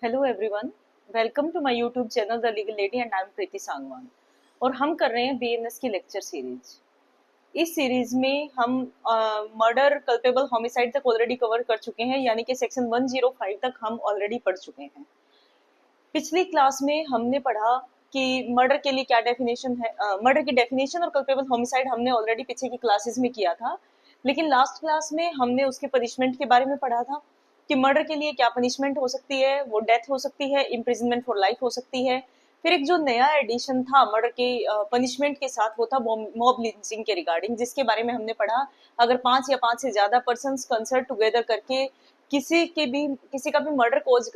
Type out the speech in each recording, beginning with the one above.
Hello everyone, welcome to my YouTube channel the legal lady and I am Preeti Sangwan. और हम कर रहे हैं बीएनएस की लेक्चर सीरीज। इस सीरीज में हम मर्डर, कल्पेबल, होमिसाइड तक ऑलरेडी कवर कर चुके हैं, यानी कि सेक्शन 105 तक हम ऑलरेडी पढ़ चुके हैं। पिछली क्लास में हमने पढ़ा कि मर्डर के लिए क्या डेफिनेशन है। मर्डर की डेफिनेशन और कल्पेबल होमिसाइड हमने ऑलरेडी पीछे की क्लासेस में किया था, लेकिन लास्ट क्लास में हमने उसके पनिशमेंट के बारे में पढ़ा था कि मर्डर के लिए क्या पनिशमेंट हो सकती है। वो डेथ हो सकती है, इम्प्रिजनमेंट फॉर लाइफ हो सकती है। फिर एक जो नया एडिशन था मर्डर के पनिशमेंट के साथ, वो था मॉब लिंचिंग के रिगार्डिंग, जिसके बारे में हमने पढ़ा अगर 5 या 5 से ज्यादा पर्सन कंसर्ट टुगेदर करके किसी का भी मर्डर कोज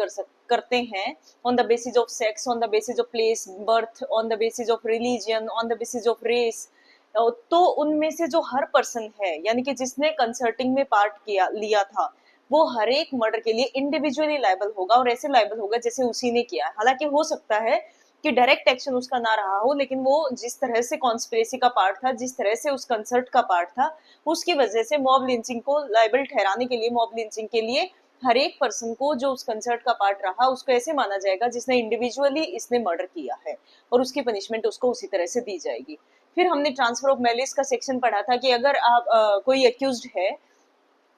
करते हैं on the basis of sex, on the basis of place birth, on the basis of religion, on the basis of race, तो उनमें से जो हर पर्सन है, यानी कि जिसने कंसर्टिंग में पार्ट किया लिया था, वो हर एक मर्डर के लिए इंडिविजुअली लायबल होगा और ऐसे लायबल होगा जैसे उसी ने किया है। हालांकि हो सकता है कि डायरेक्ट एक्शन उसका ना रहा हो, लेकिन वो जिस तरह से कॉन्स्पिरेसी का पार्ट था, जिस तरह से उस कंसर्ट का पार्ट था, उसकी वजह से मॉब लिंचिंग को लायबल ठहराने के लिए, मॉब लिंचिंग के लिए हर एक पर्सन को जो उस कंसर्ट का पार्ट रहा, उसको ऐसे माना जाएगा जिसने इंडिविजुअली इसने मर्डर किया है, और उसकी पनिशमेंट उसको उसी तरह से दी जाएगी। फिर हमने ट्रांसफर ऑफ मैलिस का सेक्शन पढ़ा था कि अगर आप कोई एक्यूज्ड है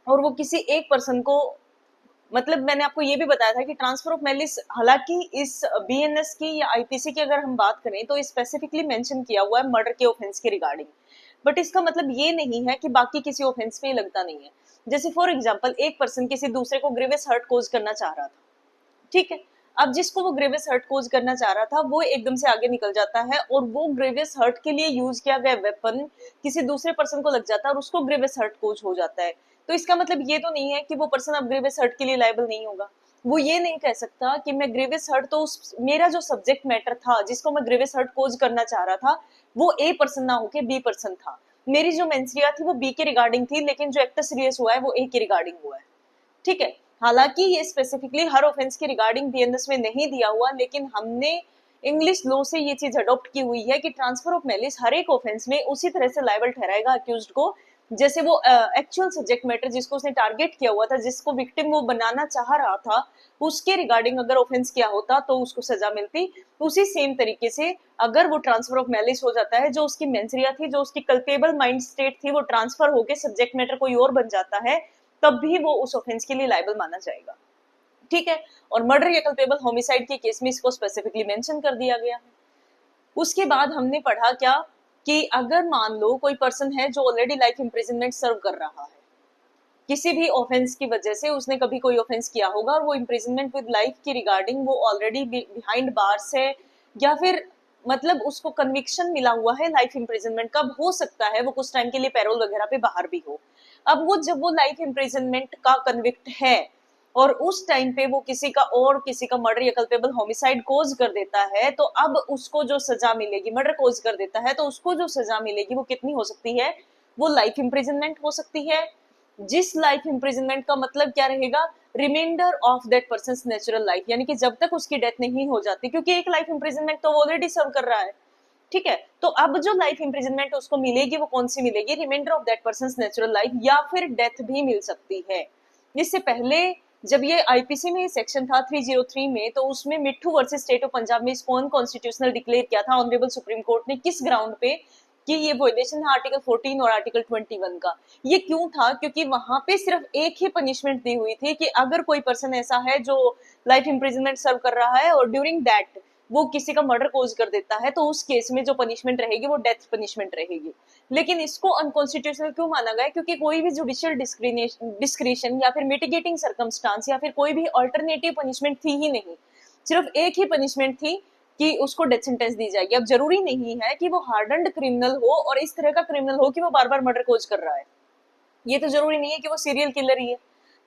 और वो किसी एक पर्सन को, मतलब मैंने आपको ये भी बताया था कि ट्रांसफर ऑफ मैलिस, हालांकि इस बीएनएस की या आईपीसी की अगर हम बात करें तो स्पेसिफिकली मेंशन किया हुआ है मर्डर के ऑफेंस के रिगार्डिंग, बट इसका मतलब ये नहीं है कि बाकी किसी ऑफेंस पे लगता नहीं है। जैसे फॉर एग्जांपल एक पर्सन किसी दूसरे को ग्रीवियस हर्ट कोज करना चाह रहा था, ठीक है। अब जिसको वो ग्रेवियस हर्ट कोज करना चाह रहा था, वो एकदम से आगे निकल जाता है और वो ग्रेवियस हर्ट के लिए यूज किया गया वेपन किसी दूसरे पर्सन को लग जाता है और उसको ग्रेवियस हर्ट कोज हो जाता है। तो इसका मतलब ये तो नहीं है कि वो पर्सन अब ग्रेवियस हर्ट के लिए लायबल नहीं होगा। वो ये नहीं कह सकता कि मैं ग्रेवियस हर्ट, तो मेरा जो सब्जेक्ट मैटर था जिसको मैं ग्रेवियस हर्ट कोज करना चाह रहा था, वो ए पर्सन ना होके बी पर्सन था। मेरी जो मेंसरिया थी वो बी के रिगार्डिंग थी, लेकिन जो एक्टर सीरियस हुआ है वो ए के रिगार्डिंग हुआ है, ठीक है। हालांकि ये स्पेसिफिकली हर ऑफेंस के रिगार्डिंग बीएनएस में नहीं दिया हुआ, लेकिन हमने इंग्लिश लॉ से ये चीज अडॉप्ट की हुई है कि ट्रांसफर ऑफ मैलिस हर एक ऑफेंस में उसी तरह से लायबल ठहराएगा अक्यूज्ड को, जैसे वो एक्चुअल सब्जेक्ट मैटर जिसको उसने टारगेट किया हुआ था, जिसको विक्टिम वो बनाना चाह रहा था, उसके रिगार्डिंग अगर ऑफेंस किया होता तो उसको सजा मिलती। उसी सेम तरीके से अगर वो ट्रांसफर ऑफ मैलिस हो जाता है, जो उसकी मेंसरिया थी, जो उसकी कल्पेबल माइंड स्टेट थी, वो ट्रांसफर होकर सब्जेक्ट मैटर कोई और बन जाता है, तब भी वो उस ऑफेंस के लिए लायबल माना जाएगा, ठीक है। और मर्डर या कल्पेबल होमिसाइड के केस में इसको स्पेसिफिकली मेंशन कर दिया गया है। उसके बाद हमने पढ़ा क्या कि अगर मान लो कोई पर्सन है जो ऑलरेडी लाइफ इम्प्रिजनमेंट सर्व कर रहा है, किसी भी ऑफेंस की वजह से उसने कभी कोई ऑफेंस किया होगा और वो इम्प्रिजनमेंट विद लाइफ की रिगार्डिंग वो ऑलरेडी बिहाइंड बार्स है, या फिर मतलब उसको कन्विक्शन मिला हुआ है लाइफ इम्प्रिजनमेंट का, हो सकता है वो कुछ टाइम के लिए पैरोल वगैरह पे बाहर भी हो। अब वो जब वो लाइफ इम्प्रिजनमेंट का कन्विक्ट है और उस टाइम पे वो किसी का मर्डर या कल्पेबल होमिसाइड कोज कर देता है, तो अब उसको जो सजा मिलेगी, मर्डर कोज कर देता है तो उसको जो सजा मिलेगी वो कितनी हो सकती है? वो लाइफ इम्प्रिजनमेंट हो सकती है। जिस लाइफ इम्प्रिजनमेंट का मतलब क्या रहेगा? Reminder of that person natural life, यानी कि जब तक उसकी डेथ नहीं हो जाती, क्योंकि एक लाइफ इम्प्रिजनमेंट तो वो ऑलरेडी सर्व कर रहा है, ठीक है। तो अब जो लाइफ इम्प्रिजनमेंट उसको मिलेगी वो कौन सी मिलेगी? Reminder of that person natural life, या फिर डेथ भी मिल सकती है। इससे पहले जब ये आईपीसी में सेक्शन था 303 में, तो उसमें मिट्ठू वर्सेस स्टेट ऑफ पंजाब में इसको अनकॉन्स्टिट्यूशनल डिक्लेयर किया था ऑनरेबल सुप्रीम कोर्ट ने। किस ग्राउंड पे? कि ये वोलेशन है आर्टिकल 14 और आर्टिकल 21 का। ये क्यों था? क्योंकि वहां पे सिर्फ एक ही पनिशमेंट दी हुई थी कि अगर कोई पर्सन ऐसा है जो लाइफ इम्प्रिजनमेंट सर्व कर रहा है और ड्यूरिंग दैट वो किसी का मर्डर कोज कर देता है, तो उस केस में जो पनिशमेंट रहेगी वो डेथ पनिशमेंट रहेगी। लेकिन इसको अनकॉन्स्टिट्यूशनल क्यों माना गया? क्योंकि कोई भी जुडिशियल डिस्क्रिशन या फिर मिटिगेटिंग सर्कमस्टांस या फिर कोई भी अल्टरनेटिव पनिशमेंट थी ही नहीं। सिर्फ एक ही पनिशमेंट थी कि उसको डेथ सेंटेंस दी जाएगी। अब जरूरी नहीं है कि वो हार्डन्ड क्रिमिनल हो और इस तरह का क्रिमिनल हो कि वो बार बार मर्डर कोज कर रहा है। ये तो जरूरी नहीं है कि वो सीरियल किलर ही है,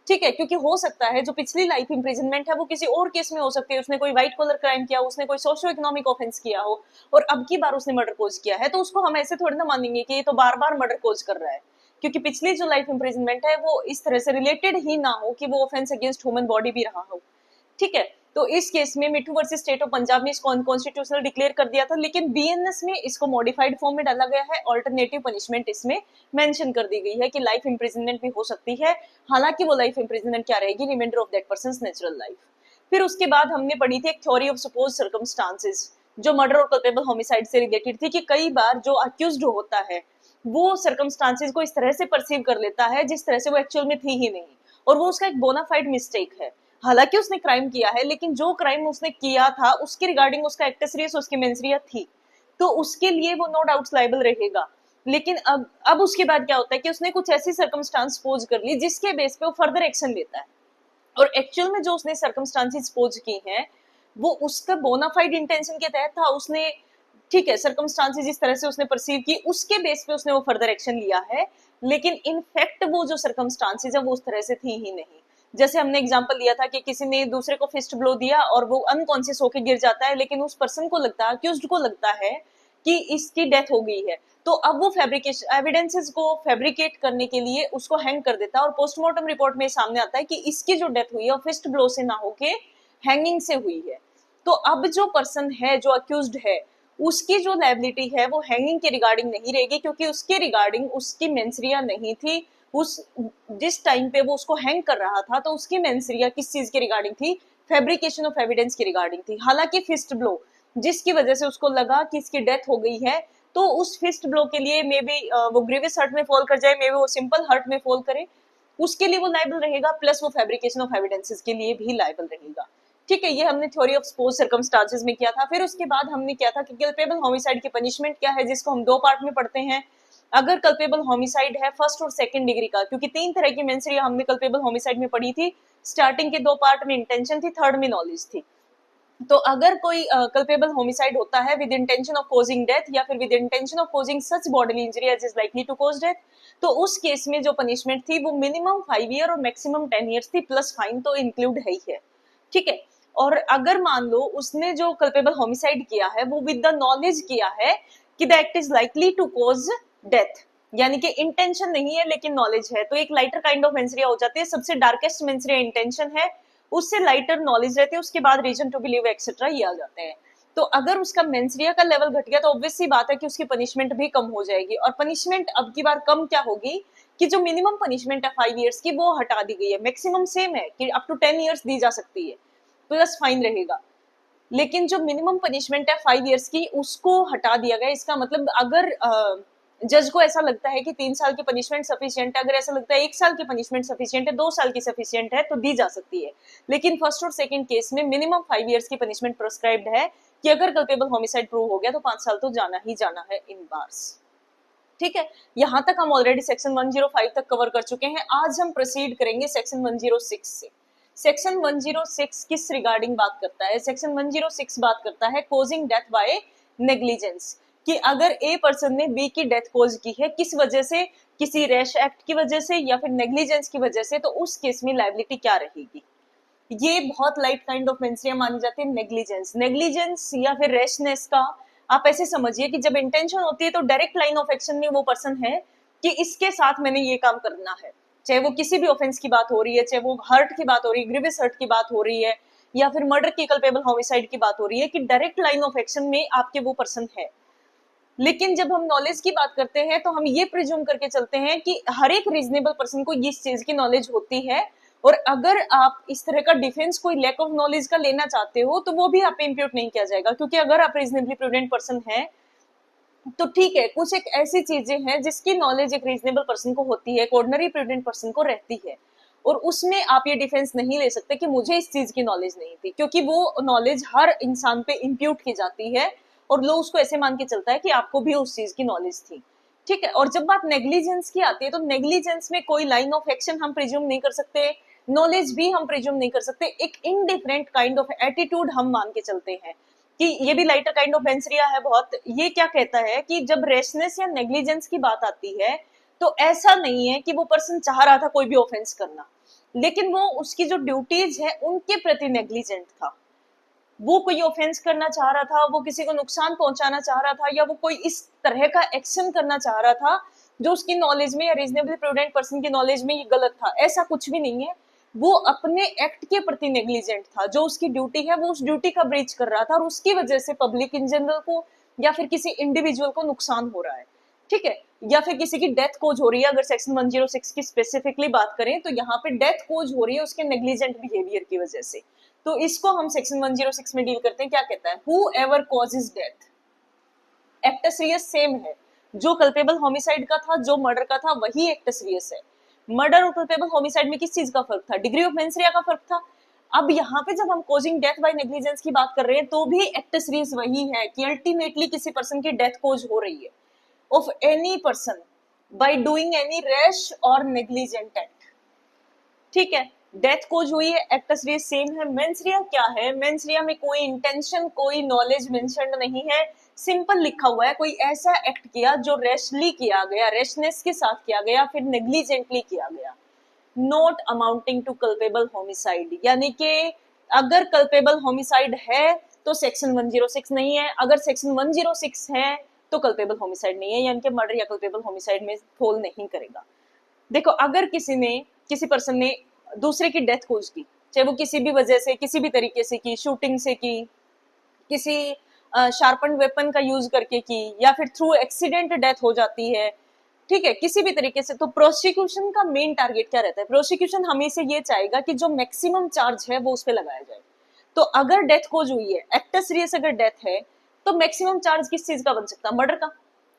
ठीक है। क्योंकि हो सकता है जो पिछली लाइफ इम्प्रिजनमेंट है वो किसी और केस में हो सकती है, उसने कोई व्हाइट कॉलर क्राइम किया, उसने कोई सोशियो इकोनॉमिक ऑफेंस किया हो और अब की बार उसने मर्डर कोज किया है, तो उसको हम ऐसे थोड़ी ना मानेंगे कि ये तो बार बार मर्डर कोज कर रहा है, क्योंकि पिछली जो लाइफ इम्प्रिजनमेंट है वो इस तरह से रिलेटेड ही ना हो कि वो ऑफेंस अगेंस्ट ह्यूमन बॉडी भी रहा हो, ठीक है। तो इस केस में मिट्ठू वर्सेस स्टेट ऑफ पंजाब ने इसको अनकॉन्स्टिट्यूशनल डिक्लेयर कर दिया था, लेकिन बीएनएस में इसको मॉडिफाइड फॉर्म में डाला गया है। अल्टरनेटिव पनिशमेंट इसमें मेंशन कर दी गई है कि लाइफ इम्प्रिजनमेंट भी हो सकती है, हालांकि वो लाइफ इम्प्रिजनमेंट क्या रहेगी? Reminder of that person natural life. फिर उसके बाद हमने पढ़ी थी एक थ्योरी ऑफ सपोज सर्कमस्टांसेस, जो मर्डर और कल्पेबल होमिसाइड से रिलेटेड थी, कि कई बार जो अक्यूज्ड होता है वो सर्कमस्टांसेस को इस तरह से परसीव कर लेता है जिस तरह से वो एक्चुअल में थी ही नहीं, और वो उसका एक बोनाफाइड मिस्टेक है। हालांकि उसने क्राइम किया है, लेकिन जो क्राइम उसने किया था उसके रिगार्डिंग उसका एक्टस रियस, उसकी मेंस रिया थी, तो उसके लिए वो नो डाउट्स लायबल रहेगा। लेकिन अब उसके बाद क्या होता है कि उसने कुछ ऐसी सर्कमस्टांस पोज कर ली जिसके बेस पे वो फर्दर एक्शन लेता है, और एक्चुअल में जो उसने सर्कमस्टांसेस पोज की हैं वो उसका बोनाफाइड इंटेंशन के तहत था। उसने, ठीक है, सर्कमस्टांसेस जिस तरह से उसने परसीव की उसके बेस पे उसने वो फर्दर एक्शन लिया है, लेकिन इनफैक्ट वो जो सर्कमस्टांसेस है वो उस तरह से थी ही नहीं। जैसे हमने एग्जांपल लिया था कि किसी ने दूसरे को फिस्ट ब्लो दिया और वो अनकॉन्शियस होकर गिर जाता है, लेकिन उस पर्सन को लगता है, अक्यूज्ड को लगता है कि इसकी डेथ हो गई है, तो अब वो फैब्रिकेशन एविडेंसेस को फैब्रिकेट करने के लिए उसको हैंग कर देता है, और पोस्टमार्टम रिपोर्ट में सामने आता है कि इसकी जो डेथ हुई है वो फिस्ट ब्लो से ना होके हैंगिंग से हुई है। तो अब जो पर्सन है, जो अक्यूज्ड है, उसकी जो लायबिलिटी है वो हैंगिंग के रिगार्डिंग नहीं रहेगी, क्योंकि उसके रिगार्डिंग उसकी मेंसरिया नहीं थी। उस जिस टाइम पे वो उसको हैंग कर रहा था तो उसकी मेंसरिया किस चीज के रिगार्डिंग थी? फैब्रिकेशन ऑफ एविडेंस की रिगार्डिंग थी। हालांकि फिस्ट ब्लो जिसकी वजह से उसको लगा कि इसकी डेथ हो गई है, तो उस फिस्ट ब्लो के लिए मे बी वो ग्रीवियस हर्ट में फॉल कर जाए, मे बी वो सिंपल हर्ट में फॉल करे, उसके लिए वो लायबल रहेगा, प्लस वो फैब्रिकेशन ऑफ एविडेंसेस के लिए भी लायबल रहेगा। ठीक है, ये हमने थ्योरी ऑफ सपोज सर्कमस्टांसेस में किया था। फिर उसके बाद हमने किया था कि कल्पेबल होमिसाइड की पनिशमेंट क्या है, जिसको हम दो पार्ट में पढ़ते हैं। अगर कल्पेबल होमिसाइड है फर्स्ट और सेकंड डिग्री का, क्योंकि तीन तरह की मेंसरिया हमने कल्पेबल होमिसाइड में पढ़ी थी, स्टार्टिंग के दो पार्ट में इंटेंशन थी, थर्ड में नॉलेज थी। तो अगर कोई कल्पेबल होमिसाइड होता है with intention of causing death या फिर with intention of causing such bodily injury as is likely to cause death, तो उस केस में जो पनिशमेंट थी वो मिनिमम 5 ईयर और मैक्सिमम 10 ईयर्स थी, प्लस फाइन तो इंक्लूड है ही है। ठीक है, और अगर मान लो उसने जो कल्पेबल होमिसाइड किया है वो विद द नॉलेज किया है कि the act is likely to cause death, यानी कि इंटेंशन नहीं है लेकिन नॉलेज है, तो एक लाइटर काइंड ऑफ मेंसरिया हो जाती है। सबसे डार्केस्ट मेंसरिया इंटेंशन है, उससे लाइटर नॉलेज रहती है, उसके बाद रीजन टू बिलीव एक्सेट्रा ये आ जाते हैं। तो अगर उसका मेंसरिया का लेवल घट गया तो ऑब्वियस सी बात है कि उसकी पनिशमेंट भी कम हो जाएगी, और पनिशमेंट अब की बार कम क्या होगी कि जो मिनिमम पनिशमेंट है 5 ईयर्स की वो हटा दी गई है, मैक्सिमम सेम है कि अप टू 10 ईयर्स दी जा सकती है, प्लस फाइन रहेगा। लेकिन जो मिनिमम पनिशमेंट है 5 ईयर्स की उसको हटा दिया गया। इसका मतलब अगर जज को ऐसा लगता है कि 3 साल की पनिशमेंट सफिशिएंट है, अगर ऐसा लगता है 1 साल की पनिशमेंट सफिशिएंट है, 2 साल की सफिशिएंट है, तो दी जा सकती है। लेकिन फर्स्ट और सेकंड केस में मिनिमम 5 ईयर्स की पनिशमेंट प्रिस्क्राइब्ड है कि अगर कल्पेबल होमिसाइड प्रूव हो गया तो 5 साल तो जाना ही जाना है इन बार्स। ठीक है, यहां तक हम ऑलरेडी सेक्शन 105 तक कवर कर चुके हैं। आज हम प्रोसीड करेंगे सेक्शन 106 से। सेक्शन 106 किस रिगार्डिंग बात करता है? सेक्शन 106 बात करता है कॉजिंग डेथ बाय नेग्लिजेंस, कि अगर ए पर्सन ने बी की डेथ कॉज की है किस वजह से, किसी रैश एक्ट की वजह से या फिर नेग्लिजेंस की वजह से, तो उस केस में लायबिलिटी क्या रहेगी? ये बहुत लाइट काइंड ऑफ मेंसरिया मानी जाती है नेग्लिजेंस। नेग्लिजेंस या फिर रैशनेस का आप ऐसे समझिए कि जब इंटेंशन होती है तो डायरेक्ट लाइन ऑफ एक्शन में वो पर्सन है कि इसके साथ मैंने ये काम करना है, चाहे वो किसी भी ऑफेंस की बात हो रही है, चाहे वो हर्ट की बात हो रही है, ग्रीवियस हर्ट की बात हो रही है, या फिर मर्डर की कल्पेबल होमिसाइड की बात हो रही है, कि डायरेक्ट लाइन ऑफ एक्शन में आपके वो पर्सन है। लेकिन जब हम नॉलेज की बात करते हैं तो हम ये प्रिज्यूम करके चलते हैं कि हर एक रीजनेबल पर्सन को इस चीज की नॉलेज होती है, और अगर आप इस तरह का डिफेंस कोई लैक ऑफ नॉलेज का लेना चाहते हो तो वो भी आप पे इम्प्यूट नहीं किया जाएगा, क्योंकि अगर आप रीजनेबली प्रूडेंट पर्सन है तो ठीक है, कुछ एक ऐसी चीजें हैं जिसकी नॉलेज एक रीजनेबल पर्सन को होती है, एक ऑर्डिनरी प्रूडेंट पर्सन को रहती है, और उसमें आप ये डिफेंस नहीं ले सकते कि मुझे इस चीज की नॉलेज नहीं थी, क्योंकि वो नॉलेज हर इंसान पे इम्प्यूट की जाती है और लोग उसको ऐसे मान के चलता है कि आपको भी उस चीज की नॉलेज थी। ठीक है, और जब बात नेग्लिजेंस की आती है तो नेग्लिजेंस में कोई लाइन ऑफ एक्शन हम प्रिज्यूम नहीं कर सकते, नॉलेज भी हम प्रिज्यूम नहीं कर सकते, एक इनडिफरेंट काइंड ऑफ एटीट्यूड हम मान के चलते हैं कि ये भी लाइटर काइंड ऑफ मेंसरिया है बहुत। ये क्या कहता है कि जब रेशनेस या नेग्लिजेंस की बात आती है तो ऐसा नहीं है कि वो पर्सन चाह रहा था कोई भी ऑफेंस करना, लेकिन वो उसकी जो ड्यूटीज है उनके प्रति नेग्लिजेंट था, वो कोई ऑफेंस करना चाह रहा था, वो किसी को नुकसान पहुंचाना चाह रहा था, या वो कोई इस तरह का एक्शन करना चाह रहा था जो उसकी नॉलेज में या रीजनेबली प्रूडेंट पर्सन की नॉलेज में ये गलत था, ऐसा कुछ भी नहीं है। वो अपने एक्ट के प्रति नेग्लिजेंट था, जो उसकी ड्यूटी है वो उस ड्यूटी का ब्रीच कर रहा था, और उसकी वजह से पब्लिक इन जनरल को या फिर किसी इंडिविजुअल को नुकसान हो रहा है। ठीक है, या फिर किसी की डेथ कोज हो रही है, अगर सेक्शन 106 की स्पेसिफिकली बात करें तो यहाँ पे डेथ कोज हो रही है उसके नेग्लिजेंट बिहेवियर की वजह से, तो इसको हम सेक्शन 106 में डील करते हैं। क्या कहता है? Whoever causes death, actus reus same है, जो कल्पेबल होमिसाइड का था, जो मर्डर का था, वही एक्टस रियस है। मर्डर और कल्पेबल होमिसाइड में किस चीज का फर्क था? डिग्री ऑफ मेंस रिया का फर्क था। अब यहाँ पे जब हम कॉजिंग डेथ बाय नेग्लिजेंस की बात कर रहे हैं तो भी एक्टस रियस वही है कि अल्टीमेटली किसी पर्सन की डेथ कोज हो रही है of any person by doing any rash और नेग्लिजेंट एक्ट। ठीक है, डेथ कोज हुई है, एक्टस रियस सेम है। मेंस रिया क्या है? मेंस रिया में कोई इंटेंशन, कोई नॉलेज मेंशन्ड नहीं है, सिंपल लिखा हुआ है कोई ऐसा एक्ट किया जो रैशली किया गया, रैशनेस के साथ किया गया, फिर नेग्लिजेंटली किया गया, not amounting to culpable homicide. यानी कि अगर कल्पेबल होमिसाइड है तो सेक्शन 106 नहीं है, अगर सेक्शन 106 है तो कल्पेबल होमिसाइड नहीं है, यानी कि मर्डर या कल्पेबल होमिसाइड में फॉल नहीं करेगा। देखो, अगर किसी पर्सन ने दूसरे की डेथ कोज की, चाहे वो किसी भी वजह से, किसी भी तरीके से की, शूटिंग से की, किसी शार्पन वेपन का यूज करके की, या फिर थ्रू एक्सीडेंट डेथ हो जाती है, ठीक है, किसी भी तरीके से, तो प्रोसिक्यूशन का मेन टारगेट क्या रहता है? प्रोसिक्यूशन हमेशा ये चाहेगा कि जो मैक्सिमम चार्ज है वो उस पर लगाया जाए। तो अगर डेथ कोज हुई है, एक्टस रियस अगर डेथ है, तो मैक्सिमम चार्ज किस चीज का बन सकता है? मर्डर का।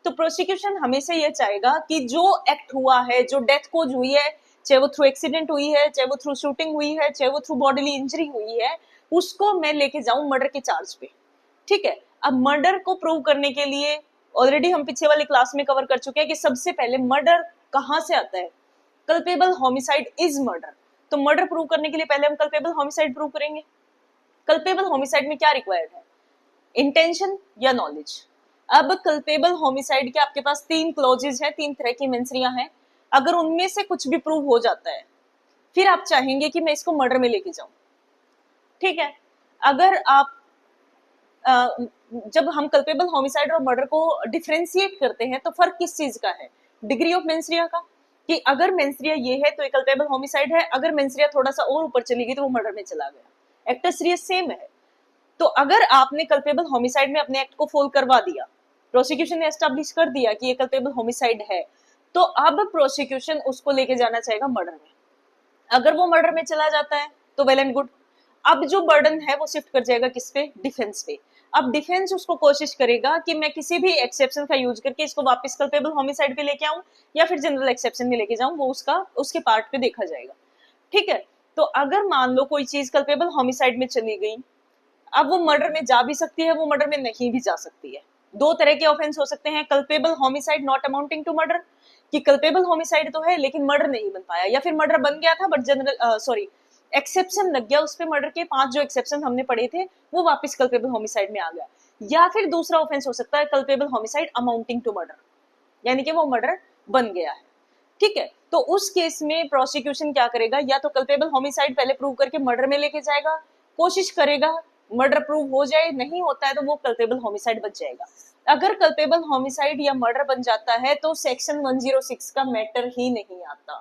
तो प्रोसिक्यूशन हमेशा ये चाहेगा कि जो एक्ट हुआ है, जो डेथ कोज हुई है, चाहे वो थ्रू एक्सीडेंट हुई है, चाहे वो थ्रू शूटिंग हुई है, चाहे वो थ्रू बॉडीली इंजरी हुई है, उसको मैं लेके जाऊं मर्डर के चार्ज पे। ठीक है, अब मर्डर को प्रूव करने के लिए ऑलरेडी हम पीछे वाली क्लास में कवर कर चुके हैं कि सबसे पहले मर्डर कहां से आता है? Culpable homicide is murder. तो मर्डर प्रूव करने के लिए पहले हम कल्पेबल होमिसाइड प्रूव करेंगे। कल्पेबल होमिसाइड में क्या रिक्वायर्ड है? इंटेंशन या नॉलेज। अब कल्पेबल होमिसाइड के आपके पास 3 क्लॉजेज हैं, 3 तरह की मेंसरियां हैं। अगर उनमें से कुछ भी प्रूव हो जाता है, फिर आप चाहेंगे कि मैं इसको मर्डर में लेके जाऊं। ठीक है, अगर आप जब हम कल्पेबल होमिसाइड और मर्डर को डिफरेंशिएट करते हैं तो फर्क किस चीज का है? डिग्री ऑफ मेंसरिया का, कि अगर मेंसरिया ये है तो ये कल्पेबल होमिसाइड है, अगर मेंसरिया थोड़ा सा और ऊपर चली गई तो वो मर्डर में चला गया। एक्टस रियस सेम है। तो अगर आपने कल्पेबल होमिसाइड में अपने एक्ट को फॉल करवा दिया, प्रोसिक्यूशन ने एस्टैब्लिश कर दिया कि ये कल्पेबल होमिसाइड है, तो अब प्रोसिक्यूशन उसको लेके जाना चाहेगा मर्डर में। अगर वो मर्डर में चला जाता है तो वेल एंड गुड। अब जो बर्डन है वो शिफ्ट कर जाएगा किस पे? डिफेंस पे। अब डिफेंस उसको कोशिश करेगा कि मैं किसी भी एक्सेप्शन का यूज करके इसको वापस कल्पेबल होमिसाइड पे लेके आऊं या फिर जनरल एक्सेप्शन में लेके जाऊं, वो उसके पार्ट पे देखा जाएगा। ठीक है, तो अगर मान लो कोई चीज कल्पेबल होमिसाइड में चली गई, अब वो मर्डर में जा भी सकती है, वो मर्डर में नहीं भी जा सकती है। 2 तरह के ऑफेंस हो सकते हैं, culpable homicide not amounting to murder, कि कल्पेबल होमिसाइड तो है लेकिन मर्डर नहीं बन पाया, या फिर मर्डर बन गया था बट जनरल एक्सेप्शन लग गया उस पे, मर्डर के 5 जो एक्सेप्शन हमने पढ़े थे वो वापस कल्पेबल होमिसाइड में आ गया। या फिर दूसरा ऑफेंस हो सकता है culpable homicide amounting to murder, यानी कि वो मर्डर बन गया है। ठीक है, तो उस केस में प्रोसिक्यूशन क्या करेगा? या तो कल्पेबल होमिसाइड पहले प्रूव करके मर्डर में लेके जाएगा, कोशिश करेगा, मर्डर प्रूव हो जाए, नहीं होता है तो वो कल्पेबल होमिसाइड बच जाएगा। अगर कल्पेबल होमिसाइड या मर्डर बन जाता है तो सेक्शन 106 का मैटर ही नहीं आता।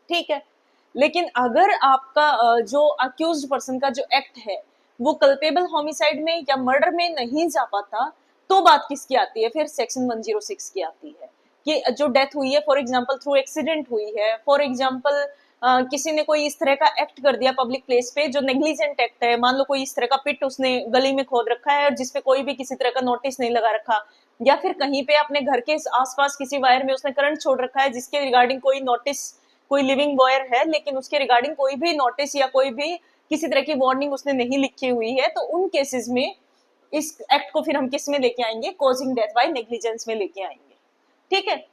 ठीक है, लेकिन अगर आपका जो अक्यूज्ड पर्सन का जो एक्ट है वो कल्पेबल होमिसाइड में या मर्डर में नहीं जा पाता, तो बात किसकी आती है? फिर सेक्शन 106 की आती है कि जो डेथ हुई है फॉर एग्जांपल थ्रू एक्सीडेंट हुई है, फॉर एग्जांपल किसी ने कोई इस तरह का एक्ट कर दिया पब्लिक प्लेस पे जो नेग्लिजेंट एक्ट है, मान लो कोई इस तरह का पिट उसने गली में खोद रखा है और जिसपे कोई भी किसी तरह का नोटिस नहीं लगा रखा, या फिर कहीं पे अपने घर के आसपास किसी वायर में उसने करंट छोड़ रखा है जिसके रिगार्डिंग कोई नोटिस, कोई लिविंग वायर है लेकिन उसके रिगार्डिंग कोई भी नोटिस या कोई भी किसी तरह की वार्निंग उसने नहीं लिखी हुई है, तो उन केसेस में इस एक्ट को फिर हम किस में लेके आएंगे? कॉजिंग डेथ बाय नेग्लिजेंस में लेके आएंगे। ठीक है,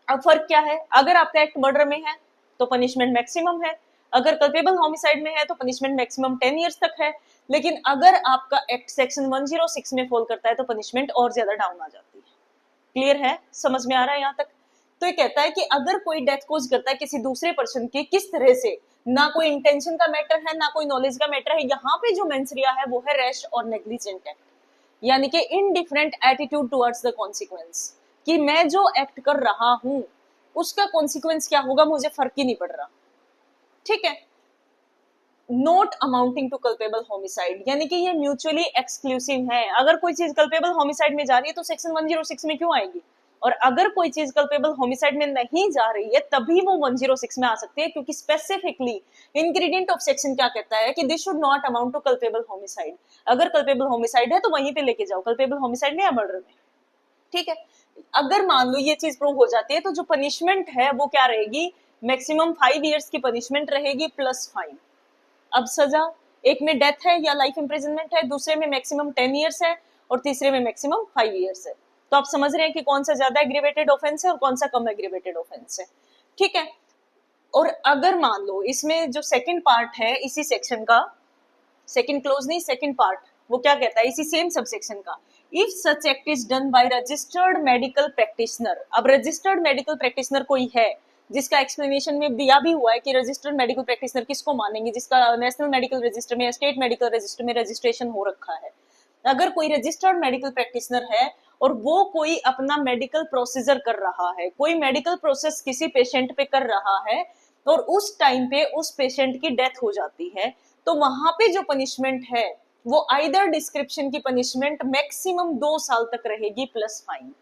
अब फर्क क्या है? अगर आपका एक्ट मर्डर में है तो पनिशमेंट मैक्सिमम है, अगर कल्पेबल होमिसाइड में है तो पनिशमेंट मैक्सिमम 10 इयर्स तक है, लेकिन अगर आपका एक्ट सेक्शन 106 में फॉल करता है तो पनिशमेंट और ज्यादा डाउन आ जाती है। क्लियर है? समझ में आ रहा है यहाँ तक? तो ये कहता है कि अगर कोई डेथ कोज करता है किसी दूसरे पर्सन की, किस तरह से, ना कोई इंटेंशन का मैटर है ना कोई नॉलेज का मैटर है, यहाँ पे जो मेंसरिया है वो है रैश और नेग्लिजेंट एक्ट, यानी कि indifferent attitude towards the consequence, कि मैं जो एक्ट कर रहा हूं उसका कॉन्सिक्वेंस क्या होगा मुझे फर्क ही नहीं पड़ रहा। ठीक है, not amounting to culpable homicide, यानी कि ये म्यूचुअली एक्सक्लूसिव है। अगर कोई चीज कल्पेबल होमिसाइड में जा रही है तो सेक्शन 106 में क्यों आएगी? और अगर कोई चीज कल्पेबल होमिसाइड में नहीं जा रही है तभी वो 106 में आ सकती है, क्योंकि स्पेसिफिकली इंग्रेडिएंट ऑफ सेक्शन क्या कहता है कि this should not amount to culpable homicide. अगर कल्पेबल होमिसाइड है तो वहीं पे लेके जाओ, कल्पेबल होमिसाइड में या मर्डर में, ठीक है। अगर मान लो ये चीज प्रूव हो जाती है तो जो पनिशमेंट है वो क्या रहेगी, मैक्सिमम 5 इयर्स की पनिशमेंट रहेगी प्लस फाइन। अब सजा, एक में डेथ है या लाइफ इंप्रिजनमेंट है, दूसरे में मैक्सिमम 10 इयर्स है और तीसरे में मैक्सिमम 5 इयर्स है। तो आप समझ रहे हैं कि कौन सा ज्यादा एग्रीवेटेड ऑफेंस है और कौन सा कम एग्रीवेटेड ऑफेंस है, ठीक है। और अगर मान लो इसमें जो सेकंड पार्ट है इसी सेक्शन का, सेकंड क्लोज नहीं सेकंड पार्ट, वो क्या कहता है इसी सेम सबसेक्शन का, if such act is done by registered medical practitioner. अब रजिस्टर्ड मेडिकल प्रैक्टिशनर कोई है जिसका एक्सप्लेनेशन में दिया भी हुआ है कि रजिस्टर्ड मेडिकल प्रैक्टिशनर किसको मानेंगे, जिसका नेशनल मेडिकल रजिस्टर में, स्टेट मेडिकल रजिस्टर में रजिस्ट्रेशन हो रखा है। अगर कोई रजिस्टर्ड मेडिकल प्रैक्टिशनर है और वो कोई अपना मेडिकल प्रोसीजर कर रहा है, कोई मेडिकल प्रोसेस किसी पेशेंट पे कर रहा है और उस टाइम पे उस पेशेंट की डेथ हो जाती है, तो वहां पे जो पनिशमेंट है वो आइदर डिस्क्रिप्शन की पनिशमेंट मैक्सिमम 2 साल तक रहेगी प्लस फाइन,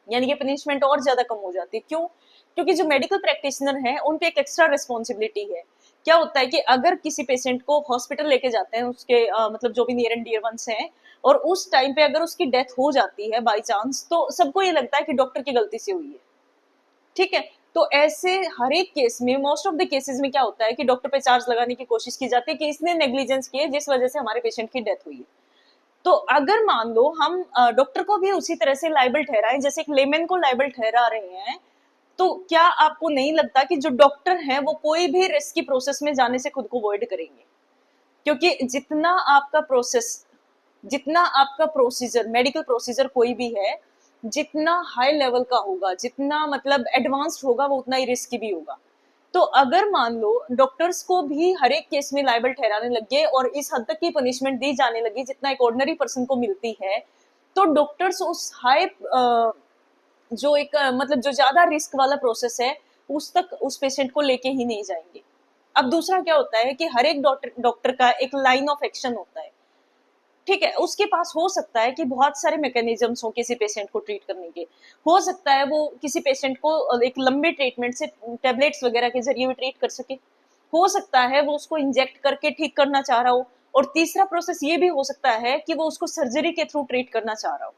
यानी कि पनिशमेंट और ज्यादा कम हो जाती है। क्यों? क्योंकि जो मेडिकल प्रैक्टिशनर है उन पे एक एक्स्ट्रा रिस्पॉन्सिबिलिटी है। क्या होता है कि अगर किसी पेशेंट को हॉस्पिटल लेके जाते हैं उसके मतलब जो भी नियर एंड डियर वंस हैं, और उस टाइम पे अगर उसकी डेथ हो जाती है बाई चांस, तो सबको ये लगता है कि डॉक्टर की गलती से हुई है, ठीक है। तो ऐसे हर एक केस में, मोस्ट ऑफ द केसेस में क्या होता है कि डॉक्टर पे चार्ज लगाने की कोशिश की जाती है कि इसने नेग्लिजेंस की है जिस वजह से हमारे पेशेंट की डेथ हुई है। तो अगर मान लो हम डॉक्टर को भी उसी तरह से लाइबल ठहराएं जैसे एक लेमन को लाइबल ठहरा रहे हैं, तो क्या आपको नहीं लगता कि जो डॉक्टर हैं वो कोई भी रिस्की प्रोसेस में जाने से खुद को अवॉइड करेंगे? क्योंकि जितना आपका प्रोसीजर, मेडिकल प्रोसीजर कोई भी है, जितना हाई लेवल का होगा, जितना मतलब एडवांस्ड होगा, वो उतना ही रिस्की भी होगा। तो अगर मान लो डॉक्टर्स को भी हर एक केस में लायबल ठहराने लग गए और इस हद तक की पनिशमेंट दी जाने लगी जितना एक ऑर्डिनरी पर्सन को मिलती है, तो डॉक्टर्स उस हाई जो एक मतलब जो ज्यादा रिस्क वाला प्रोसेस है उस तक उस पेशेंट को लेके ही नहीं जाएंगे। अब दूसरा क्या होता है कि हर एक डॉक्टर का एक लाइन ऑफ एक्शन होता है, ठीक है। उसके पास हो सकता है कि बहुत सारे मैकेनिज्म्स हो किसी पेशेंट को ट्रीट करने के, हो सकता है वो किसी पेशेंट को एक लंबे ट्रीटमेंट से टेबलेट्स वगैरह के जरिए भी ट्रीट कर सके, हो सकता है वो उसको इंजेक्ट करके ठीक करना चाह रहा हो, और तीसरा प्रोसेस ये भी हो सकता है कि वो उसको सर्जरी के थ्रू ट्रीट करना चाह रहा हो।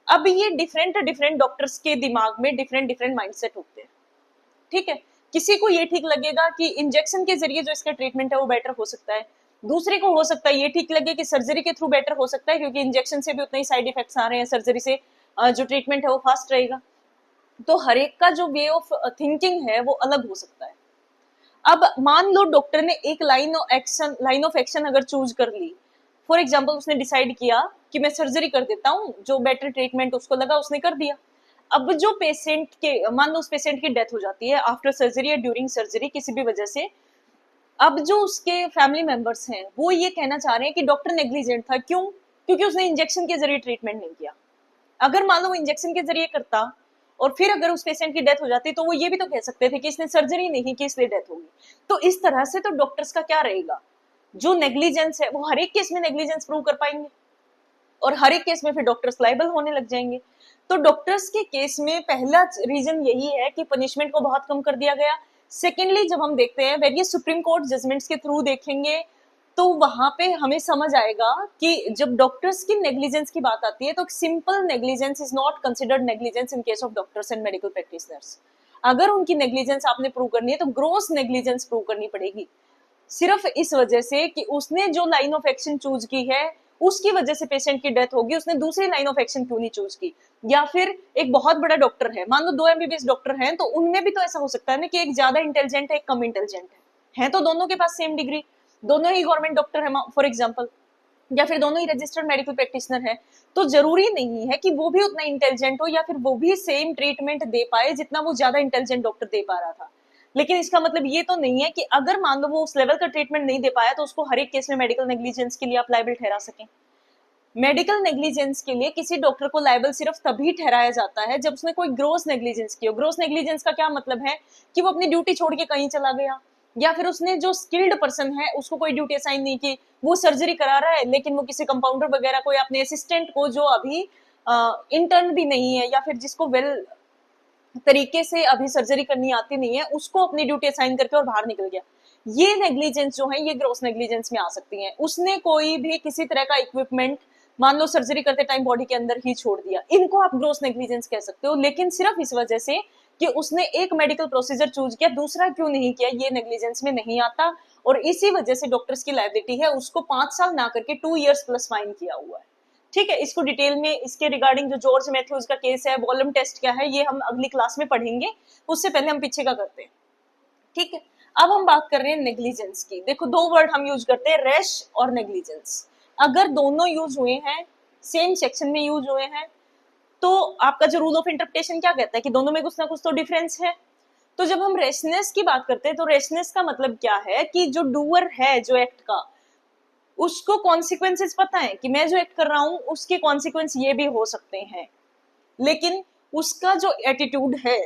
अब ये डिफरेंट डिफरेंट डॉक्टर्स के दिमाग में डिफरेंट डिफरेंट माइंडसेट होते हैं, ठीक है। किसी को ये ठीक लगेगा कि इंजेक्शन के जरिए जो इसका ट्रीटमेंट है वो बेटर हो सकता है, दूसरे को हो सकता है ये ठीक लगे कि सर्जरी के थ्रू बेटर हो सकता है, क्योंकि इंजेक्शन से भी उतने ही साइड इफेक्ट्स आ रहे हैं, सर्जरी से जो ट्रीटमेंट है वो फास्ट रहेगा। तो हर एक का जो वे ऑफ थिंकिंग है वो अलग हो सकता है। अब मान लो डॉक्टर ने एक लाइन ऑफ एक्शन अगर चूज कर ली, फॉर एग्जाम्पल उसने डिसाइड किया कि मैं सर्जरी कर देता हूँ, जो बेटर ट्रीटमेंट उसको लगा उसने कर दिया। अब जो पेशेंट के, मान लो उस पेशेंट की डेथ हो जाती है आफ्टर सर्जरी या ड्यूरिंग सर्जरी किसी भी वजह से, अब जो उसके फैमिली मेंबर्स हैं वो ये कहना चाह रहे हैं कि डॉक्टर नेग्लिजेंट था। क्यों? क्योंकि उसने इंजेक्शन के जरिए ट्रीटमेंट नहीं किया। अगर मान लो वो इंजेक्शन के जरिए करता और फिर अगर उस पेशेंट की डेथ हो जाती तो वो ये भी तो कह सकते थे कि इसने सर्जरी नहीं की इसलिए डेथ होगी। तो इस तरह से तो डॉक्टर्स का क्या रहेगा, जो नेग्लिजेंस है वो हर एक केस में नेग्लिजेंस प्रूव कर पाएंगे और हर एक केस में फिर डॉक्टर्स लाइबल होने लग जाएंगे। तो डॉक्टर्स के केस में पहला रीजन यही है कि पनिशमेंट को बहुत कम कर दिया गया। सेकेंडली जब हम देखते हैं वेरियस सुप्रीम कोर्ट जजमेंट्स के थ्रू देखेंगे तो वहां पे हमें समझ आएगा कि जब डॉक्टर्स की नेग्लिजेंस की बात आती है तो simple negligence is not considered negligence in case of doctors and medical practitioners. अगर उनकी नेग्लिजेंस आपने प्रूव करनी है तो ग्रोस नेग्लिजेंस प्रूव करनी पड़ेगी, सिर्फ इस वजह से कि उसने जो लाइन ऑफ एक्शन चूज की है उसकी वजह से पेशेंट की डेथ होगी, उसने दूसरी लाइन ऑफ एक्शन क्यों नहीं चूज की। या फिर एक बहुत बड़ा डॉक्टर है, मान लो 2 MBBS डॉक्टर हैं, तो उनमें भी तो ऐसा हो सकता है ना कि एक ज्यादा इंटेलिजेंट है एक कम इंटेलिजेंट है तो दोनों के पास सेम डिग्री, दोनों ही गवर्नमेंट डॉक्टर है फॉर एग्जाम्पल, या फिर दोनों ही रजिस्टर्ड मेडिकल प्रैक्टिशनर है, तो जरूरी नहीं है कि वो भी उतना इंटेलिजेंट हो या फिर वो भी सेम ट्रीटमेंट दे पाए जितना वो ज्यादा इंटेलिजेंट डॉक्टर दे पा रहा था। लेकिन इसका मतलब ये तो नहीं है कि अगर मान लो वो उस लेवल का ट्रीटमेंट नहीं दे पाया तो उसको हर एक केस में मेडिकल नेग्लिजेंस के लिए आप लायबल ठहरा सकें। मेडिकल नेग्लिजेंस के लिए किसी डॉक्टर को लायबल सिर्फ तभी ठहराया जाता है जब उसने कोई ग्रोस नेग्लिजेंस की हो। ग्रोस नेग्लिजेंस का क्या मतलब है कि वो अपनी ड्यूटी छोड़ के कहीं चला गया, या फिर उसने जो स्किल्ड पर्सन है उसको कोई ड्यूटी असाइन नहीं की, वो सर्जरी करा रहा है लेकिन वो किसी कंपाउंडर वगैरह को या अपने असिस्टेंट को जो अभी इंटर्न भी नहीं है या फिर जिसको वेल तरीके से अभी सर्जरी करनी आती नहीं है, उसको अपनी ड्यूटी असाइन करके और बाहर निकल गया, ये नेग्लिजेंस जो है ये ग्रॉस नेग्लिजेंस में आ सकती है। उसने कोई भी किसी तरह का इक्विपमेंट मान लो सर्जरी करते टाइम बॉडी के अंदर ही छोड़ दिया, इनको आप ग्रॉस नेग्लिजेंस कह सकते हो। लेकिन सिर्फ इस वजह से कि उसने एक मेडिकल प्रोसीजर चूज किया, दूसरा क्यों नहीं किया, ये नेग्लिजेंस में नहीं आता। और इसी वजह से डॉक्टर्स की लायबिलिटी है, उसको 5 साल ना करके 2 इयर्स प्लस फाइन किया हुआ है। ठीक है, इसको डिटेल में इसके रिगार्डिंग जो जॉर्ज मैथ्यूज का केस है, वॉल्यूम टेस्ट क्या है, ये हम अगली क्लास में पढ़ेंगे। उससे पहले हम पीछे का करते हैं। ठीक है, अब हम बात कर रहे हैं नेग्लिजेंस की। देखो, 2 वर्ड हम यूज करते हैं, रैश और नेग्लिजेंस। अगर दोनों यूज हुए हैं, सेम सेक्शन में यूज हुए हैं, तो आपका जो रूल ऑफ इंटरप्रिटेशन क्या कहता है कि दोनों में कुछ ना कुछ तो डिफरेंस है। तो जब हम रेशनेस की बात करते हैं तो रेशनेस का मतलब क्या है कि जो डूअर है जो एक्ट का, उसको कॉन्सिक्वेंसेस पता है कि मैं जो एक्ट कर रहा हूं उसके कॉन्सिक्वेंस ये भी हो सकते हैं, लेकिन उसका जो एटीट्यूड है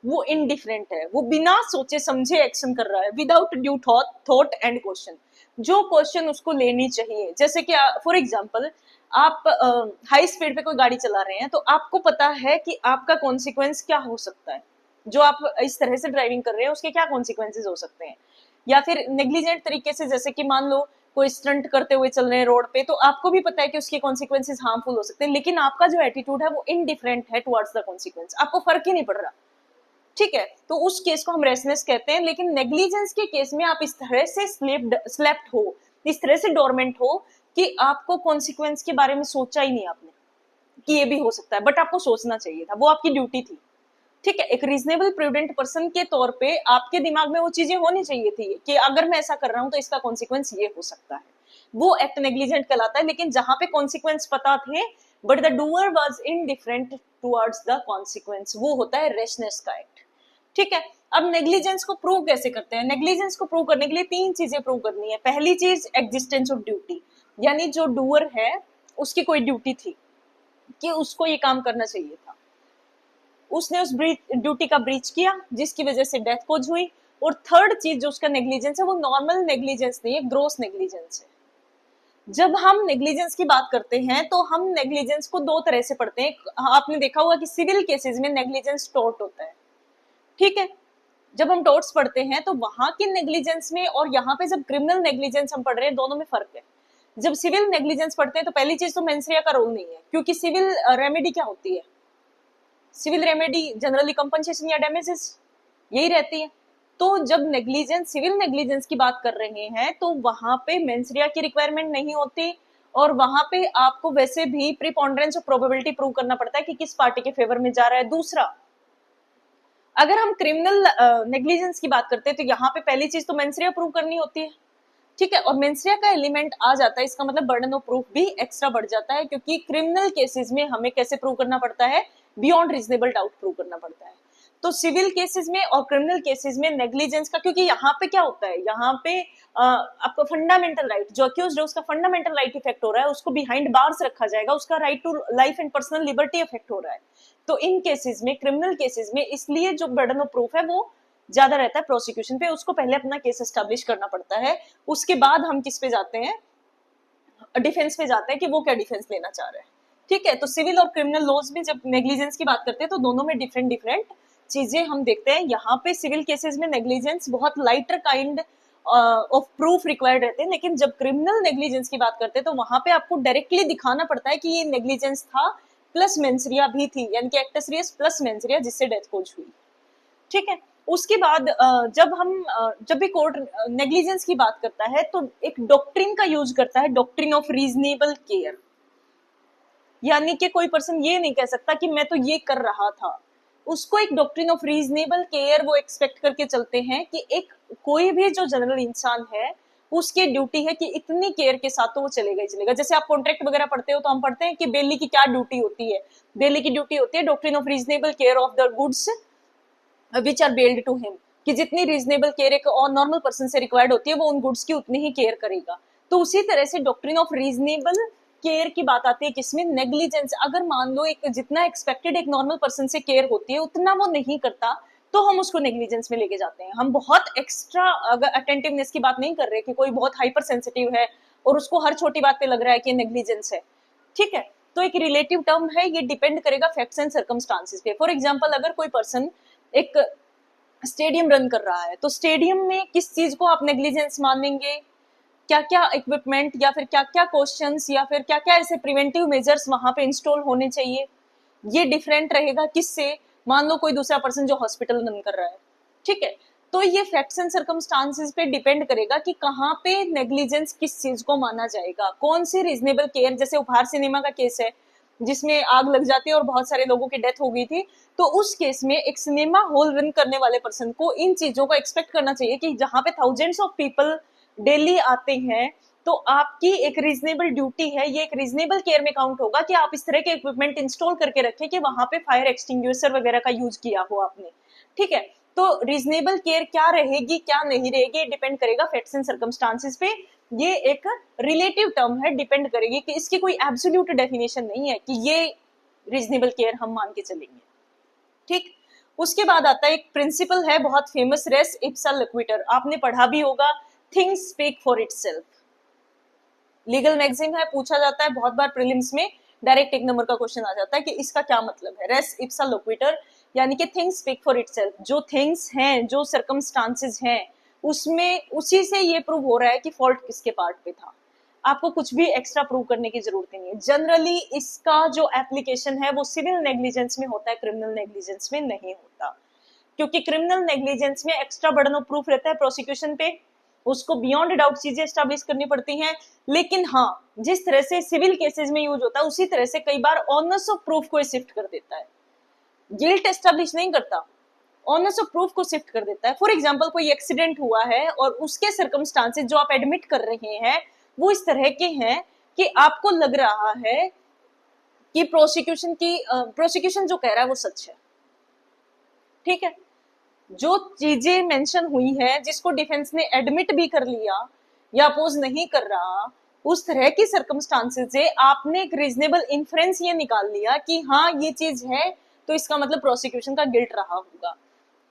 वो इनडिफरेंट है, वो बिना सोचे समझे एक्शन कर रहा है, without due thought and question. जो क्वेश्चन उसको लेनी चाहिए, जैसे कि फॉर एग्जांपल आप हाई स्पीड पे कोई गाड़ी चला रहे हैं, तो आपको पता है कि आपका कॉन्सिक्वेंस क्या हो सकता है, जो आप इस तरह से ड्राइविंग कर रहे हैं उसके क्या कॉन्सिक्वेंसेज हो सकते हैं। या फिर नेग्लिजेंट तरीके से, जैसे कि मान लो कोई स्टंट करते हुए चल रहे हैं रोड पे, तो आपको भी पता है कि उसके कॉन्सिक्वेंसेज हार्मफुल हो सकते हैं, लेकिन आपका जो एटीट्यूड है वो इनडिफरेंट है टुवर्ड्स द कॉन्सिक्वेंस, आपको फर्क ही नहीं पड़ रहा। ठीक है, तो उस केस को हम रेशनेस कहते हैं। लेकिन नेग्लिजेंस के केस में आप इस तरह से स्लेप्ट हो, इस तरह से डोरमेंट हो कि आपको कॉन्सिक्वेंस के बारे में सोचा ही नहीं आपने कि ये भी हो सकता है, बट आपको सोचना चाहिए था, वो आपकी ड्यूटी थी। ठीक है, एक रीजनेबल प्रूडेंट पर्सन के तौर पे आपके दिमाग में वो चीजें होनी चाहिए थी कि अगर मैं ऐसा कर रहा हूं तो इसका कॉन्सिक्वेंस ये हो सकता है, वो एक्ट नेग्लिजेंट कहलाता है। लेकिन जहां पे कॉन्सिक्वेंस पता थे but the doer was indifferent towards the consequence, वो होता है रेशनेस का एक्ट। ठीक है, अब नेग्लिजेंस को प्रूव कैसे करते हैं? नेग्लिजेंस को प्रूव करने के लिए 3 चीजें प्रूव करनी है। पहली चीज एग्जिस्टेंस ऑफ ड्यूटी, यानी जो डूअर है उसकी कोई ड्यूटी थी कि उसको ये काम करना चाहिए था, उसने उस ड्यूटी का ब्रीच किया जिसकी वजह से डेथ कोज हुई। और थर्ड चीज जो उसका नेग्लिजेंस है वो नॉर्मल नेग्लिजेंस नहीं है, ग्रोस नेग्लिजेंस है। जब हम नेग्लिजेंस की बात करते हैं तो हम नेग्लिजेंस को 2 तरह से पढ़ते हैं। आपने देखा होगा कि सिविल केसेस में नेग्लिजेंस टॉर्ट होता है। ठीक है, जब हम टॉर्ट्स पढ़ते हैं तो वहां की नेग्लिजेंस में और यहाँ पे जब क्रिमिनल नेग्लिजेंस हम पढ़ रहे हैं, दोनों में फर्क है। जब सिविल नेग्लिजेंस पढ़ते हैं तो पहली चीज तो मेंस रिया का रोल नहीं है, क्योंकि सिविल रेमेडी क्या होती है? सिविल रेमेडी जनरली कंपनसेशन या डैमेजेस यही रहती है। तो जब नेग्लिजेंस, सिविल नेग्लिजेंस की बात कर रहे हैं तो वहां पे मेंस रिया की रिक्वायरमेंट नहीं होती, और वहां पे आपको वैसे भी प्रीपोंडरेंस ऑफ प्रोबेबिलिटी प्रूव करना पड़ता है कि किस पार्टी के फेवर में जा रहा है। दूसरा, अगर हम क्रिमिनल नेग्लिजेंस की बात करते हैं तो यहाँ पे पहली चीज तो मेंस रिया प्रूव करनी होती है। ठीक है, और मेंस रिया का एलिमेंट आ जाता है, इसका मतलब बर्डन ऑफ प्रूफ भी एक्स्ट्रा बढ़ जाता है, क्योंकि क्रिमिनल केसेस में हमें कैसे प्रूव करना पड़ता है? बियॉन्ड रीजनेबल डाउट प्रूव करना पड़ता है। तो सिविल केसेस में और क्रिमिनल केसेस में नेग्लिजेंस का, क्योंकि यहाँ पे क्या होता है, यहाँ पे आपका फंडामेंटल राइट, जो अक्यूज्ड है उसका फंडामेंटल राइट इफेक्ट हो रहा है, उसको बिहाइंड बार्स रखा जाएगा, उसका right to life and personal liberty effect हो रहा है। तो इन केसेस में, क्रिमिनल केसेस में, इसलिए जो बर्डन ऑफ प्रूफ है वो ज्यादा रहता है प्रोसिक्यूशन पे, उसको पहले अपना केस एस्टेब्लिश करना पड़ता है, उसके बाद हम किस पे जाते हैं? डिफेंस पे जाते हैं कि वो क्या डिफेंस लेना चाह रहे हैं। ठीक है, तो सिविल और क्रिमिनल लॉज में जब नेग्लिजेंस की बात करते हैं तो दोनों में डिफरेंट डिफरेंट चीजें हम देखते हैं। यहाँ पे सिविल केसेस में नेग्लिजेंस बहुत lighter kind of proof required रहते हैं, लेकिन जब क्रिमिनल नेग्लिजेंस की बात करते हैं तो वहां पे आपको डायरेक्टली दिखाना पड़ता है कि ये नेग्लिजेंस था प्लस मेंसरिया भी थी, यानी कि एक्टस रियस प्लस मेंसरिया, जिससे डेथ कोज हुई। ठीक है, उसके बाद जब भी कोर्ट नेग्लिजेंस की बात करता है तो एक डॉक्ट्रिन का यूज करता है, डॉक्ट्रिन ऑफ रीजनेबल केयर। यानी कि कोई पर्सन ये नहीं कह सकता कि मैं तो ये कर रहा था, उसको एक डॉक्ट्रिन ऑफ रीजनेबल केयर वो एक्सपेक्ट करके चलते हैं कि एक कोई भी जो जनरल इंसान है उसकी ड्यूटी है कि इतनी केयर के साथ तो वो चलेगा ही चलेगा। जैसे आप कॉन्ट्रैक्ट वगैरह पढ़ते हो तो हम पढ़ते हैं कि बेली की क्या ड्यूटी होती है। बेली की ड्यूटी होती है doctrine of reasonable care of the goods which are bailed to him, कि जितनी रीजनेबल केयर एक और नॉर्मल पर्सन से रिक्वायर्ड होती है वो उन गुड्स की उतनी ही केयर करेगा। तो उसी तरह से डॉक्ट्रिन ऑफ रीजनेबल केयर की बात आती है किसमें? नेग्लिजेंस। अगर मान लो एक जितना एक्सपेक्टेड एक नॉर्मल पर्सन से केयर होती है उतना वो नहीं करता तो हम उसको नेग्लिजेंस में लेके जाते हैं। हम बहुत एक्स्ट्रा, अगर अटेंटिवनेस की बात नहीं कर रहे कि कोई बहुत हाइपर सेंसिटिव है और उसको हर छोटी बात पे लग रहा है कि नेग्लिजेंस है। ठीक है, तो एक रिलेटिव टर्म है, ये डिपेंड करेगा फैक्ट्स एंड सर्कमस्टांसेस पे। फॉर एग्जांपल अगर कोई पर्सन एक स्टेडियम रन कर रहा है, तो स्टेडियम में किस चीज को आप नेग्लिजेंस मानेंगे, क्या क्या इक्विपमेंट या फिर क्या क्या क्वेश्चंस या फिर क्या क्या ऐसे प्रिवेंटिव मेजर्स वहां पे इंस्टॉल होने चाहिए, ये डिफरेंट रहेगा किससे, मान लो कोई दूसरा पर्सन जो हॉस्पिटल रन कर रहा है, ठीक है। तो ये फैक्ट्स एंड सर्कमस्टांसेस पे डिपेंड करेगा कि कहाँ पे नेग्लिजेंस किस चीज को माना जाएगा, कौन सी रीजनेबल केयर। जैसे उपहार सिनेमा का केस है जिसमें आग लग जाती है और बहुत सारे लोगों की डेथ हो गई थी, तो उस केस में एक सिनेमा हॉल रन करने वाले पर्सन को इन चीजों को एक्सपेक्ट करना चाहिए कि जहाँ पे थाउजेंड्स ऑफ पीपल डेली आते हैं, तो आपकी एक रीजनेबल ड्यूटी है, ये एक रीजनेबल केयर में काउंट होगा कि आप इस तरह के इक्विपमेंट इंस्टॉल करके रखें कि वहां पे फायर एक्सटिंग्विशर वगैरह का यूज किया हो आपने, ठीक है। तो रीजनेबल केयर क्या रहेगी क्या नहीं रहेगी डिपेंड करेगा फैक्ट्स एंड सर्कमस्टांसेस पे। ये एक रिलेटिव टर्म है, डिपेंड करेगी कि इसकी कोई एब्सोल्यूट डेफिनेशन नहीं है कि ये रीजनेबल केयर हम मान के चलेंगे, ठीक। उसके बाद आता है एक प्रिंसिपल है बहुत फेमस, रेस इप्सा लिक्विटर, आपने पढ़ा भी होगा, things speak for itself. Legal magazine है, पूछा जाता है बहुत बार प्रीलिम्स में, डायरेक्ट 1 नंबर का क्वेश्चन आ जाता है कि इसका क्या मतलब है। रेस इप्सा लोक्विटर यानी कि थिंग्स स्पीक फॉर इटसेल्फ, जो थिंग्स हैं, जो सर्कमस्टांसेस हैं, उसमें उसी से ये प्रूव हो रहा है कि फॉल्ट किसके पार्ट पे था। आपको कुछ भी एक्स्ट्रा प्रूव करने की जरूरत नहीं है। जनरली इसका जो एप्लीकेशन है वो सिविल नेग्लिजेंस में होता है, क्रिमिनल नेग्लिजेंस में नहीं होता, क्योंकि क्रिमिनल नेग्लिजेंस में एक्स्ट्रा बर्डन ऑफ प्रूफ रहता है प्रोसिक्यूशन पे, उसको बियॉन्ड डाउट चीजें एस्टैब्लिश करनी पड़ती हैं। लेकिन हाँ, जिस तरह से सिविल केसेस में यूज होता है उसी तरह से कई बार ऑनर्स ऑफ प्रूफ को शिफ्ट कर देता है, गिल्ट एस्टैब्लिश नहीं करता, ऑनर्स ऑफ प्रूफ को शिफ्ट कर देता है। फॉर एग्जांपल कोई एक्सीडेंट हुआ है और उसके सर्कमस्टांसेस जो आप एडमिट कर रहे हैं वो इस तरह के हैं कि आपको लग रहा है कि प्रोसिक्यूशन जो कह रहा है वो सच है, ठीक है। जो चीजें मेंशन हुई है जिसको डिफेंस ने एडमिट भी कर लिया या अपोज नहीं कर रहा, उस तरह की सर्कमस्टांसेस से आपने एक रीजनेबल इन्फ्रेंस ये निकाल लिया कि हाँ ये चीज है, तो इसका मतलब प्रोसिक्यूशन का गिल्ट रहा होगा।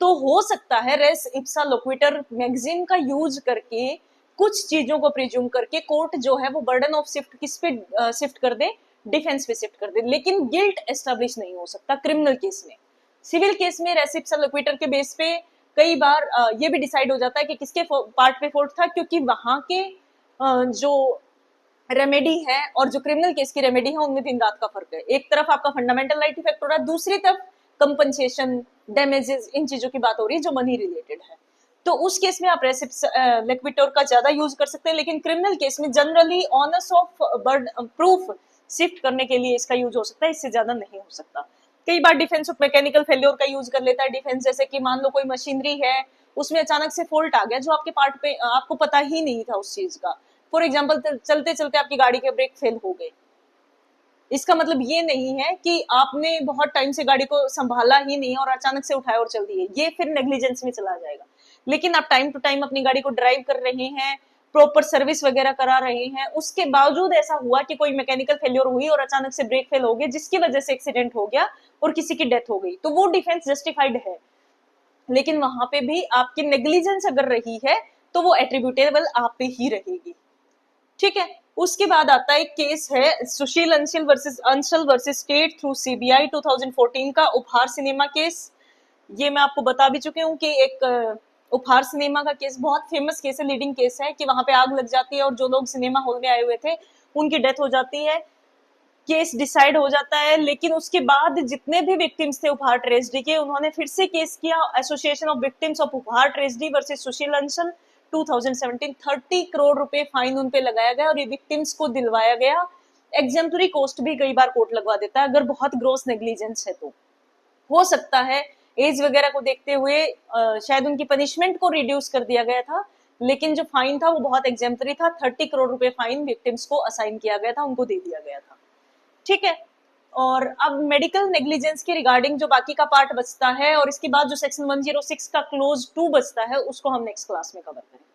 तो हो सकता है रेस इप्सा लोक्विटर मैगजीन का यूज करके कुछ चीजों को प्रिज्यूम करके कोर्ट जो है वो बर्डन ऑफ शिफ्ट किस पे शिफ्ट कर दे, डिफेंस पे शिफ्ट कर दे, लेकिन गिल्ट एस्टेब्लिश नहीं हो सकता क्रिमिनल केस में। सिविल केस में रेस इप्सा लोक्विटर के बेस पे कई बार ये भी डिसाइड हो जाता है कि किसके पार्ट पे फॉल्ट था, क्योंकि वहां के जो रेमेडी है और जो क्रिमिनल केस की रेमेडी है उनमें दिन रात का फर्क है। एक तरफ आपका फंडामेंटल राइट इफेक्ट हो रहा है, दूसरी तरफ कंपनसेशन, डैमेजेस, इन चीजों की बात हो रही है जो मनी रिलेटेड है। तो उस केस में आप रेस इप्सा लिक्विटर का ज्यादा यूज कर सकते हैं, लेकिन क्रिमिनल केस में generally honours of proof shift करने के लिए इसका यूज हो सकता है, इससे ज्यादा नहीं हो सकता। कई बार डिफेंस ऑफ मैकेनिकल फेल्योर का यूज कर लेता है डिफेंस, जैसे कि मान लो कोई मशीनरी है उसमें अचानक से फॉल्ट आ गया जो आपके पार्ट पे आपको पता ही नहीं था उस चीज का। फॉर एग्जांपल चलते चलते आपकी गाड़ी के ब्रेक फेल हो गए, इसका मतलब ये नहीं है कि आपने बहुत टाइम से गाड़ी को संभाला ही नहीं और अचानक से उठाया और चल दिए, ये फिर नेग्लिजेंस में चला जाएगा। लेकिन आप टाइम टू टाइम अपनी गाड़ी को ड्राइव कर रहे हैं, प्रॉपर सर्विस वगैरह करा रहे हैं, उसके बावजूद ऐसा हुआ कि कोई मैकेनिकल फेलियर हुई और अचानक से ब्रेक फेल हो गया जिसकी वजह से एक्सीडेंट हो गया और किसी की डेथ हो गई, तो वो डिफेंस जस्टिफाइड है। लेकिन वहां पे भी आपकी नेग्लिजेंस अगर रही है तो वो एट्रीब्यूटेबल आप पे ही रहेगी, ठीक है। उसके बाद आता है केस है सुशील Anshal versus state through CBI 2014 का उपहार सिनेमा केस। ये मैं आपको बता भी चुकी हूँ कि एक उपहार सिनेमा का केस बहुत फेमस केस है, लीडिंग केस है कि वहां पे आग लग जाती है और जो लोग सिनेमा हॉल में आए हुए थे उनकी डेथ हो जाती है, केस डिसाइड हो जाता है। लेकिन उसके बाद जितने भी विक्टिम्स थे उपहार ट्रेजेडी के, उन्होंने फिर से केस किया, एसोसिएशन ऑफ विक्टिम्स ऑफ उपहार ट्रेजेडी वर्सेस सुशील अंशल 2017, 30 करोड़ रुपए फाइन उन पे लगाया गया और ये विक्टिम्स को दिलवाया गया। एग्जाम्पलरी कॉस्ट भी कई बार कोर्ट लगवा देता है अगर बहुत ग्रोस नेग्लिजेंस है तो। हो सकता है एज वगैरह को देखते हुए शायद उनकी पनिशमेंट को रिड्यूस कर दिया गया था, लेकिन जो फाइन था वो बहुत एग्जाम्पलरी था, 30 करोड़ रुपए फाइन विक्टिम्स को असाइन किया गया था, उनको दे दिया गया था, ठीक है। और अब मेडिकल नेग्लिजेंस के रिगार्डिंग जो बाकी का पार्ट बचता है और इसके बाद जो सेक्शन 106 का क्लोज 2 बचता है उसको हम नेक्स्ट क्लास में कवर करेंगे।